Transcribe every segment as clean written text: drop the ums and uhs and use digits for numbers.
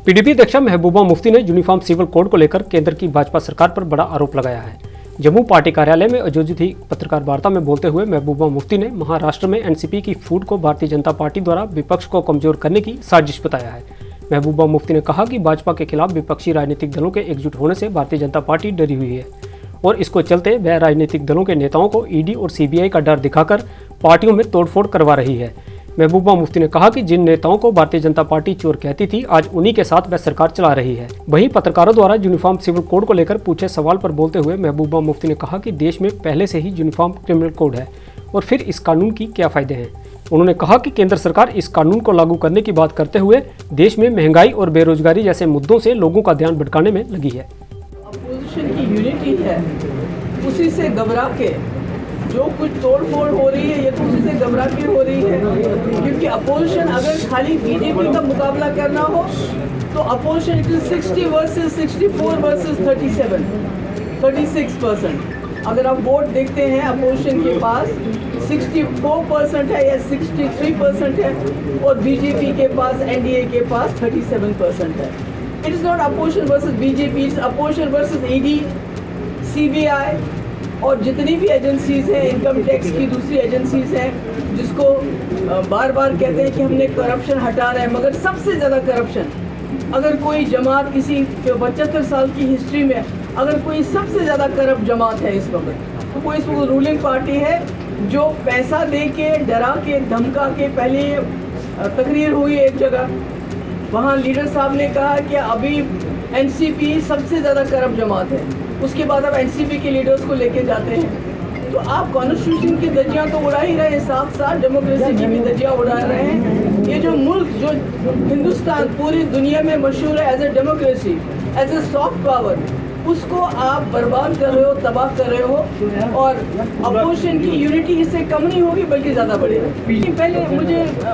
PDP अध्यक्ष महबूबा मुफ्ती ने uniform civil code को लेकर केंद्र की भाजपा सरकार पर बड़ा आरोप लगाया है। जम्मू पार्टी कार्यालय में आयोजित ही पत्रकार वार्ता में बोलते हुए महबूबा मुफ्ती ने महाराष्ट्र में एनसीपी की फूट को भारतीय जनता पार्टी द्वारा विपक्ष को कमजोर करने की साजिश बताया है। महबूबा मुफ्ती ने कहा कि भाजपा के खिलाफ विपक्षी राजनीतिक दलों के एकजुट होने से भारतीय जनता पार्टी डरी हुई है और इसको चलते वह राजनीतिक दलों के नेताओं को ईडी और सीबीआई का डर दिखाकर पार्टियों में तोड़फोड़ करवा रही है। महबूबा मुफ्ती ने कहा कि जिन नेताओं को भारतीय जनता पार्टी चोर कहती थी, आज उन्हीं के साथ वह सरकार चला रही है। वहीं पत्रकारों द्वारा यूनिफॉर्म सिविल कोड को लेकर पूछे सवाल पर बोलते हुए महबूबा मुफ्ती ने कहा कि देश में पहले से ही यूनिफॉर्म क्रिमिनल कोड है और फिर इस कानून की क्या फायदे हैं। उन्होंने कहा कि केंद्र सरकार इस कानून को लागू करने की बात करते हुए देश में महंगाई और बेरोजगारी जैसे मुद्दों से लोगों का ध्यान भटकाने में लगी है। अपोजिशन की यूनिटी है, उसी से घबरा के जो कुछ तोड़फोड़ हो रही है, ये तो उसी से घबरा के हो रही है। क्योंकि अपोजिशन अगर खाली बीजेपी का मुकाबला करना हो तो opposition it is 60 versus 64 versus 36%। अगर आप वोट देखते हैं अपोजिशन के पास 64% है या 63% है और बीजेपी के पास एनडीए के पास 37% है। It is not opposition versus BJP, it's opposition versus ED, CBI और जितनी भी एजेंसीज हैं, इनकम टैक्स की दूसरी एजेंसीज हैं, जिसको बार बार कहते हैं कि हमने करप्शन हटा रहे हैं, मगर सबसे ज़्यादा करप्शन अगर कोई जमात किसी 75 साल की हिस्ट्री में अगर कोई सबसे ज़्यादा करप्ट जमात है इस वक्त तो कोई इस वक्त रूलिंग पार्टी है, जो पैसा दे के डरा के धमका के। पहले तकरीर हुई एक जगह, वहाँ लीडर साहब ने कहा कि अभी एनसीपी सबसे ज़्यादा करप्ट जमात है, उसके बाद आप एनसीपी के लीडर्स को लेके जाते हैं। तो आप कॉन्स्टिट्यूशन की धज्जियां तो उड़ा ही रहे हैं, साथ साथ डेमोक्रेसी की भी धज्जियां उड़ा रहे हैं। ये जो मुल्क, जो हिंदुस्तान पूरी दुनिया में मशहूर है as a democracy, as a soft power, उसको आप बर्बाद कर रहे हो, तबाह कर रहे हो। और अपोजिशन की यूनिटी इससे कम नहीं होगी बल्कि ज़्यादा बढ़ेगी। पहले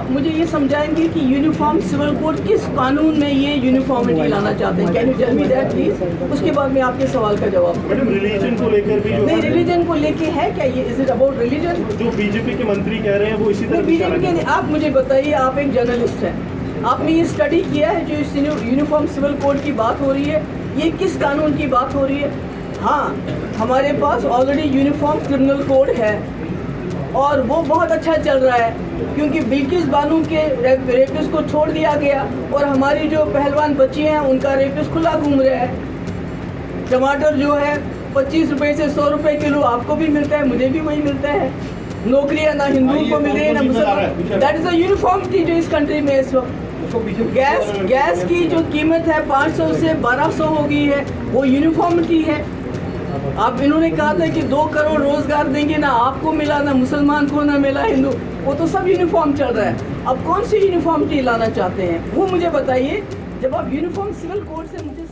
मुझे ये समझाएंगे कि यूनिफॉर्म सिविल कोड किस कानून में ये यूनिफॉर्मिटी लाना चाहते हैं। Can you tell me that please? उसके बाद मैं आपके सवाल का जवाब दूँ। रिलीजन को लेकर भी नहीं, रिलीजन को लेके है क्या ये? Is it about religion? जो बीजेपी के मंत्री कह रहे हैं वो इसी तरह बीजेपी के। आप मुझे बताइए, आप एक जर्नलिस्ट हैं, आपने ये स्टडी किया है जो यूनिफॉर्म सिविल कोड की बात हो रही है, ये किस कानून की बात हो रही है? हाँ, हमारे पास ऑलरेडी यूनिफॉर्म क्रिमिनल कोड है और वो बहुत अच्छा चल रहा है, क्योंकि बिल्किस बानो के रेपिस्ट को छोड़ दिया गया और हमारी जो पहलवान बच्ची हैं उनका रेपिस्ट खुला घूम रहा है। टमाटर जो है 25 रुपये से 100 रुपये किलो आपको भी मिलता है, मुझे भी वही मिलता है। नौकरियाँ ना हिंदुओं को मिल रही है ना मुसलमान। दैट इज़ अ यूनिफॉर्मिटी जो इस कंट्री में इस वक्त। गैस की जो कीमत है 500 से 1200 हो गई है, वो यूनिफॉर्मिटी है। आप इन्होंने कहा था कि 2 करोड़ रोजगार देंगे, ना आपको मिला, ना मुसलमान को, ना मिला हिंदू, वो तो सब यूनिफॉर्म चल रहा है। अब कौन सी यूनिफॉर्मिटी लाना चाहते हैं वो मुझे बताइए। जब आप यूनिफॉर्म सिविल कोड से मुझे